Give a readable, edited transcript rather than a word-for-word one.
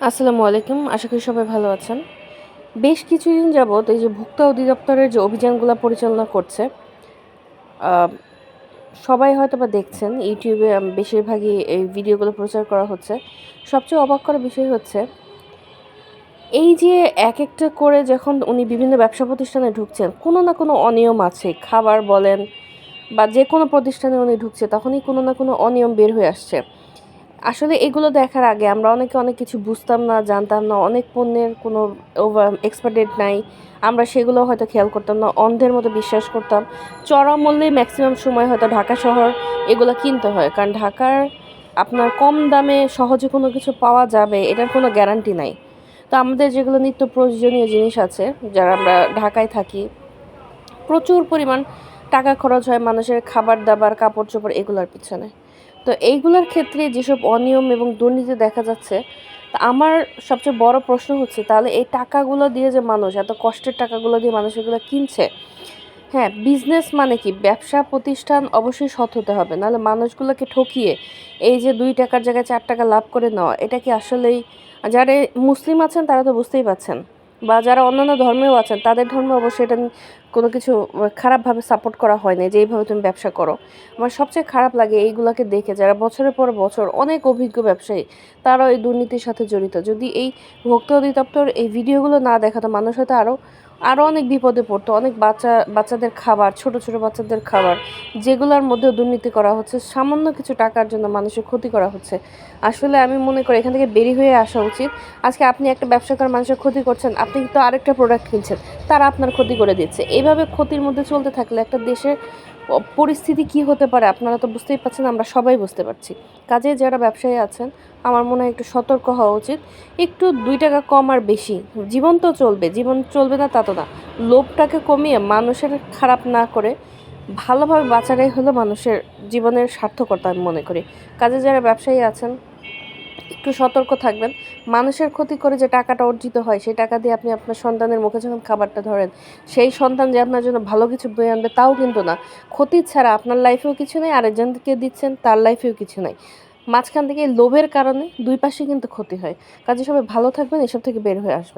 আসসালামু আলাইকুম। আশা করি সবাই ভালো আছেন। বেশ কিছুদিন যাবৎ এই যে ভোক্তা অধিদপ্তরের যে অভিযানগুলা পরিচালনা করছে, আ সবাই হয়তোবা দেখছেন YouTube এ বেশিরভাগই এই ভিডিওগুলো প্রচার করা হচ্ছে। সবচেয়ে অবাক করা বিষয় হচ্ছে, এই যে একেকটা করে যখন উনি বিভিন্ন ব্যবসা প্রতিষ্ঠানে ঢুকছেন, কোনো না কোনো অনিয়ম আছে। খাবার বলেন বা যেকোনো প্রতিষ্ঠানে উনি ঢুকছে, তখনই কোনো না কোনো অনিয়ম বের হয়ে আসছে। আসলে এগুলো দেখার আগে আমরা অনেকে অনেক কিছু বুঝতাম না, জানতাম না। অনেক পণ্যের কোনো এক্সপায়ার ডেট নাই। আমরা সেগুলো হয়তো খেয়াল করতাম না। অন্ধের মতো বিশ্বাস করতাম। চড়া মূল্যেই মেক্সিমাম সময় হয়তো ঢাকা শহর এগুলা কিনতে হয়। কারণ ঢাকার আপনার কম দামে সহজে কোনো কিছু পাওয়া যাবে এটার কোনো গ্যারান্টি নাই। তো আমাদের যেগুলো নিত্য প্রয়োজনীয় জিনিস আছে, যারা আমরা ঢাকায় থাকি, প্রচুর পরিমাণ টাকা খরচ হয় মানুষের খাবার-দাবার, কাপড়-চোপড় এগুলার পিছনে। তো এইগুলার ক্ষেত্রে যেসব অনিয়ম এবং দুর্নীতি দেখা যাচ্ছে, তা আমার সবচেয়ে বড় প্রশ্ন হচ্ছে তাহলে এই টাকাগুলো দিয়ে যে মানুষ এত কষ্টের টাকাগুলো দিয়ে মানুষ এগুলো কিনছে, হ্যাঁ, বিজনেস মানে কি? ব্যবসা প্রতিষ্ঠান অবশ্যই সৎ হতে হবে। নাহলে মানুষগুলোকে ঠকিয়ে এই যে ৳২ জায়গায় ৳৪ লাভ করে নেওয়া, এটা কি আসলেই যারা মুসলিম আছেন তারা তো বুঝতেই পারছেন। বা যারা অন্যান্য ধর্মেও আছেন তাদের ধর্মে অবশ্যই এটা কোনো কিছু খারাপভাবে সাপোর্ট করা হয় নাই যে এইভাবে তুমি ব্যবসা করো। আমার সবচেয়ে খারাপ লাগে এইগুলাকে দেখে যারা বছরের পর বছর অনেক অভিজ্ঞ ব্যবসায়ী তারাও এই দুর্নীতির সাথে জড়িত। যদি এই ভোক্তা অধিদপ্তর এই ভিডিওগুলো না দেখাতো মানুষ হয়তো আরও অনেক বিপদে পড়তো। অনেক বাচ্চাদের খাবার, ছোট, ছোট বাচ্চাদের খাবার যেগুলার মধ্যেও দুর্নীতি করা হচ্ছে। সামান্য কিছু টাকার জন্য মানুষের ক্ষতি করা হচ্ছে। আসলে আমি মনে করি এখান থেকে বেরিয়ে হয়ে আসা উচিত। আজকে আপনি একটা ব্যবসা করে মানুষের ক্ষতি করছেন, আপনি তো আরেকটা প্রোডাক্ট কিনছেন, তারা আপনার ক্ষতি করে দিচ্ছে। এভাবে ক্ষতির মধ্যে চলতে থাকলে একটা দেশের পরিস্থিতি কী হতে পারে আপনারা তো বুঝতেই পারছেন, আমরা সবাই বুঝতে পারছি। কাজেই যারা ব্যবসায়ী আছেন, আমার মনে হয় একটু সতর্ক হওয়া উচিত। একটু ৳২ কম আর বেশি, জীবন তো চলবে, জীবন চলবে না তা তো না। লোভটাকে কমিয়ে মানুষের খারাপ না করে ভালোভাবে বাঁচাটাই হলো মানুষের জীবনের সার্থকতা আমি মনে করি। কাজেই যারা ব্যবসায়ী আছেন একটু সতর্ক থাকবেন। মানুষের ক্ষতি করে যে টাকাটা অর্জিত হয়, সেই টাকা দিয়ে আপনি আপনার সন্তানের মুখে যখন খাবারটা ধরেন, সেই সন্তান যে আপনার জন্য ভালো কিছু বয়ে আনবে তাও কিন্তু না। ক্ষতি ছাড়া আপনার লাইফেও কিছু নেই, আরেকজনকে দিচ্ছেন তার লাইফেও কিছু নাই। মাঝখান থেকে এই লোভের কারণে ২ পাশেই কিন্তু ক্ষতি হয়। কাজেই সবাই ভালো থাকবেন, এসব থেকে বের হয়ে আসবেন।